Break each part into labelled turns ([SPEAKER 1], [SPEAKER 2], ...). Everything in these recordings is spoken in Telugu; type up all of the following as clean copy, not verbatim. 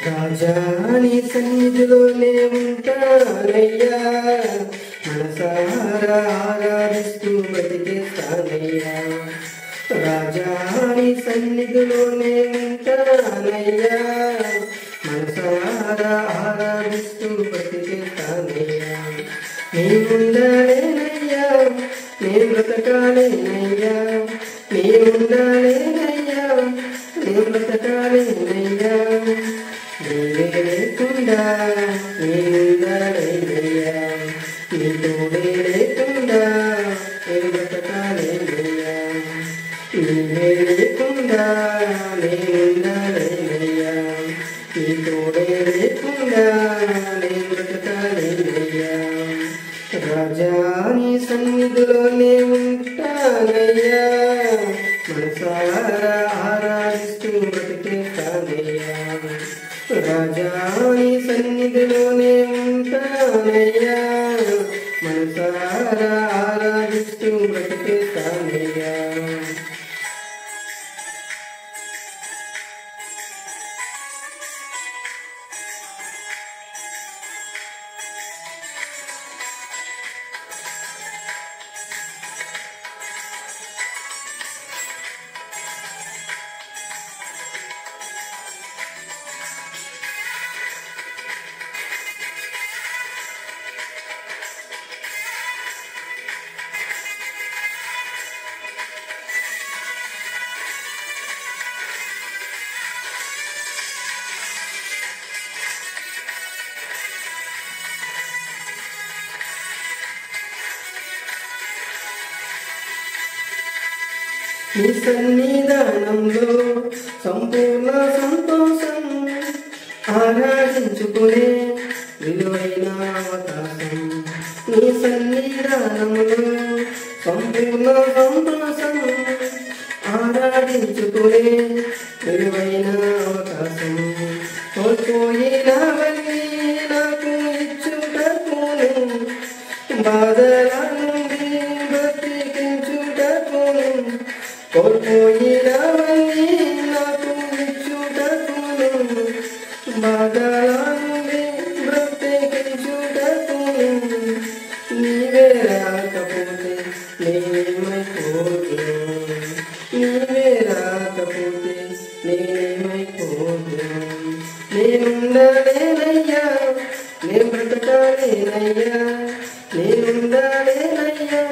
[SPEAKER 1] రాజా నీ సన్నిధిలోనే ఉంటానయ్యా, మనసారా ఆరాధిస్తూ బతికేస్తానయ్యా. రాజా నీ సన్నిధిలోనే ఉంటానయ్యా, మనసారా ఆరాధిస్తూ బతికేస్తానయ్యా. నీ ఉండాలేనయ్యా, నీ బ్రతకాలేనయ్యా, నీ ఉండాలేనయ్యా, నీ బ్రతకాలేనయ్యా. నీవే లేకుండా నేనుండాలేనయ్యా, నీ తోడే లేకుండా నేను బ్రతకాలేనయ్యా. నీవే లేకుండా నేనుండాలేనయ్యా, నీ తోడే లేకుండా నేను బ్రతకాలేనయ్యా. రాజా నీ సన్నిధిలోనే ఉంటానయ్యా, మనసారా ఆరాధిస్తూ బ్రతికేస్తానయ్యా. రాజా నీ సన్నిధిలోనే ఉంటానయ్యా, మనసారా ఆరాధిస్తూ బ్రతికేస్తానయ్యా. నీ సన్నిధానంలో సంపూర్ణ సంతోషం, ఆరాధించుకునే విలువైన అవకాశం. నీ సన్నిధానంలో సంపూర్ణ సంతోషం, ఆరాధించుకునే విలువైన అవకాశం. కోల్పోయినవన్నీ నాకు ఇచ్చుటకును, బాధల నుండి బ్రతికించుటకును. కోల్పోయినవన్నీ నాకు ఇచ్చుటకును, బాధల నుండి బ్రతికించుటకును. నీవే రాకపోతే నేనేమైపోదును, నీవే రాకపోతే నేనేమైపోదును. నేనుండాలేనయ్యా, నేను బ్రతకాలేనయ్యా, నేనుండాలేనయ్యా,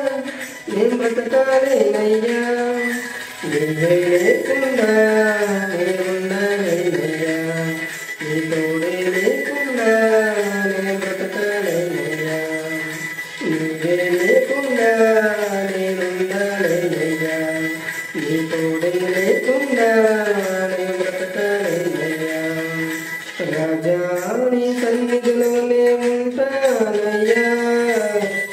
[SPEAKER 1] నేను బ్రతకాలేనయ్యా. నీవే లేకుండా నేనుండాలేనయ్యా, నీ తోడే లేకుండా నేను బ్రతకాలేనయ్యా. నీవే లేకుండా నేనుండాలేనయ్యా, నీ తోడే లేకుండా నేను బ్రతకాలేనయ్యా. రాజా నీ సన్నిధిలోనే ఉంటానయ్యా,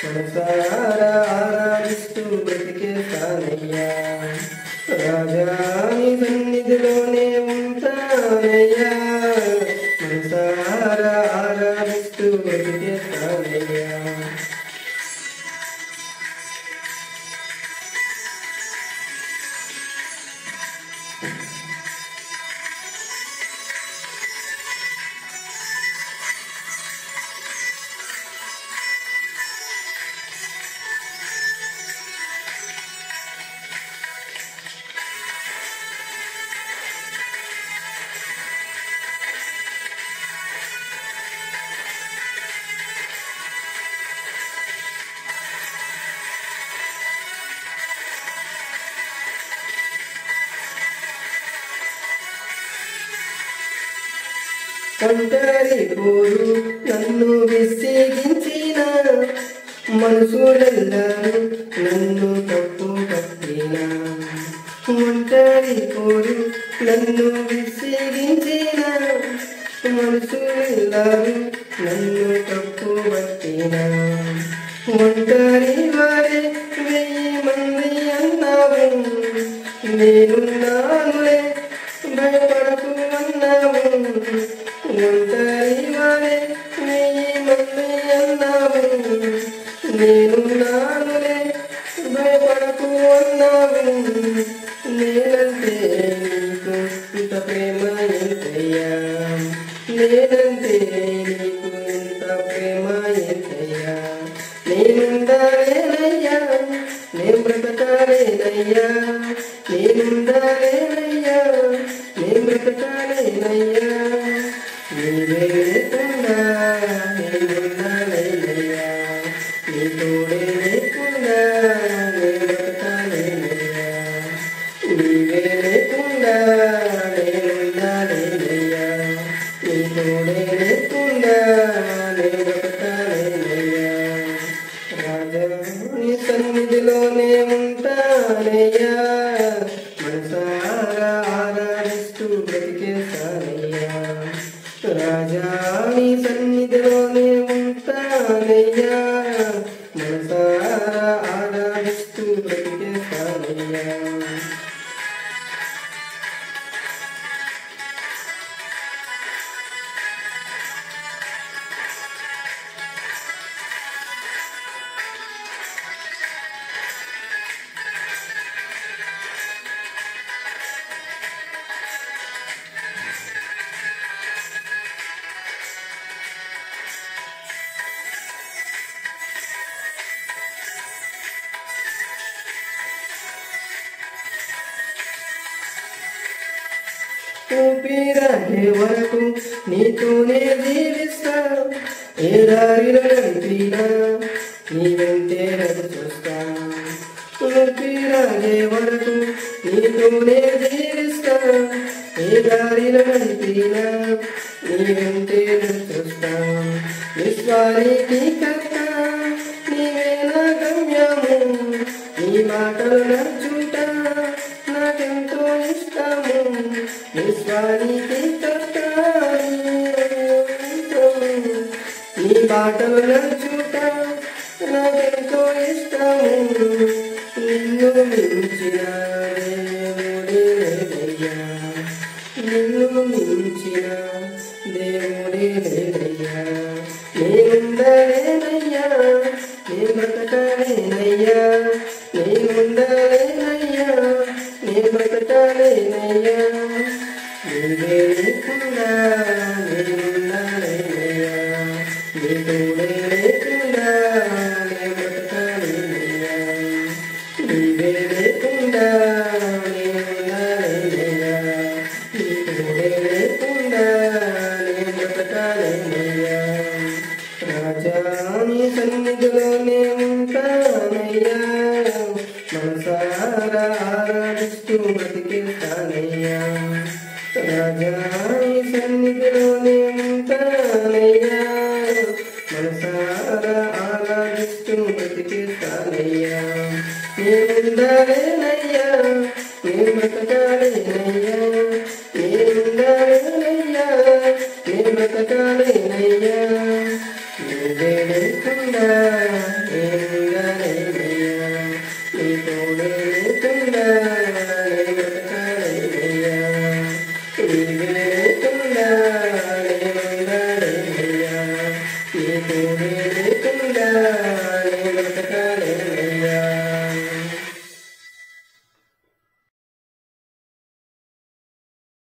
[SPEAKER 1] మనసారా ఆరాధిస్తూ బ్రతికేస్తానయ్యా. రాజా నీ సన్నిధిలోనే ఉంటానయ్యా, మనసారా ఆరాధిస్తూ బ్రతికేస్తానయ్యా. ఒంటరి పోరు నన్ను విసిగించిన, మనసులెల్లరూ నన్ను తప్పు పట్టిన. ఒంటరి పోరు నన్ను విసిగించిన, మనసులెల్లరూ నన్ను తప్పు పట్టిన. ఒంటరి వారే 1000 మంది అన్నావు, నేనున్నానులే భయపడకు అన్నావు. ఒంటరి వారే 1000 మంది అన్నావు, నేనున్నానులే భయపడకు అన్నావు. నేనంటే నీకు ఇంత ప్రేమ ఎంతయ్యా, నేనుండాలేనయ్యా నే బ్రతకాలేనయ్యా నేనుండాలేనయ్యా నే బ్రతకాలేనయ్యా నీవే లేకుండా నేనుండాలేనయ్యా నీ తోడే లేకుండా నే బ్రతకాలేనయ్యా నీవే లేకుండా నేనుండాలేనయ్యా నీ తోడే లేకుండా నే బ్రతకాలేనయ్యా రాజా నీ సన్నిధిలోనే ఉంటానయ్యా మనసారా ఆరాధిస్తూ బ్రతికేస్తానయ్యా రాజా నీ సన్నిధిలోనే ఉంటానయ్యా మనసారా ఆరాధిస్తూ బ్రతికేస్తానయ్యా ఊపిరాగే వరకు నీతోనే జీవిస్తా ఏ దారిలో నడిపినా నీ వెంటే నడుచొస్తా ఊపిరాగే వరకు నీతోనే జీవిస్తా ఏ దారిలో నడిపినా నీ వెంటే నడుచొస్తా విశ్వానికి కర్త నీవే నా గమ్యము నీ మాటలు నడుచుట నాకెంతో ఇష్టము విశ్వానికి కర్త నీ మాటలు నడుచుట నాకెంతో ఇష్టము నిన్ను మించిన దేవుడే లేదయ్యా నిన్ను మించిన దేవుడే లేదయ్యా నేనుండలేనయ్యా నే బ్రతకాలేనయ్యా నేనుండలేనయ్యా నే బ్రతకాలేనయ్యా నీవే లేకుండా నేనుండలేనయ్యా నీ తోడే లేకుండా నే బ్రతకాలేనయ్యా నీవే లేకుండా నేనుండలేనయ్యా నీ తోడే లేకుండా నే బ్రతకాలేనయ్యా రాజా నీ సన్నిధిలోనే ఉంటానయ్యా మనసారా ఆరాధిస్తూ బ్రతికేస్తానయ్యా రాజా నీ సన్నిధిలోనే ఉంటానయ్యా మనసారా ఆరాధిస్తూ బ్రతికేస్తానయ్యా నేనుండాలేనయ్యా నే బ్రతకాలేనయ్యా నేనుండాలేనయ్యా నే బ్రతకాలేనయ్యా నీవే లేకుండా నేనుండాలేనయ్యా నీ తోడే లేకుండా నే బ్రతకాలేనయ్యా నీవే లేకుండా నేనుండాలేనయ్యా నీ తోడే లేకుండా నే బ్రతకాలేనయ్యా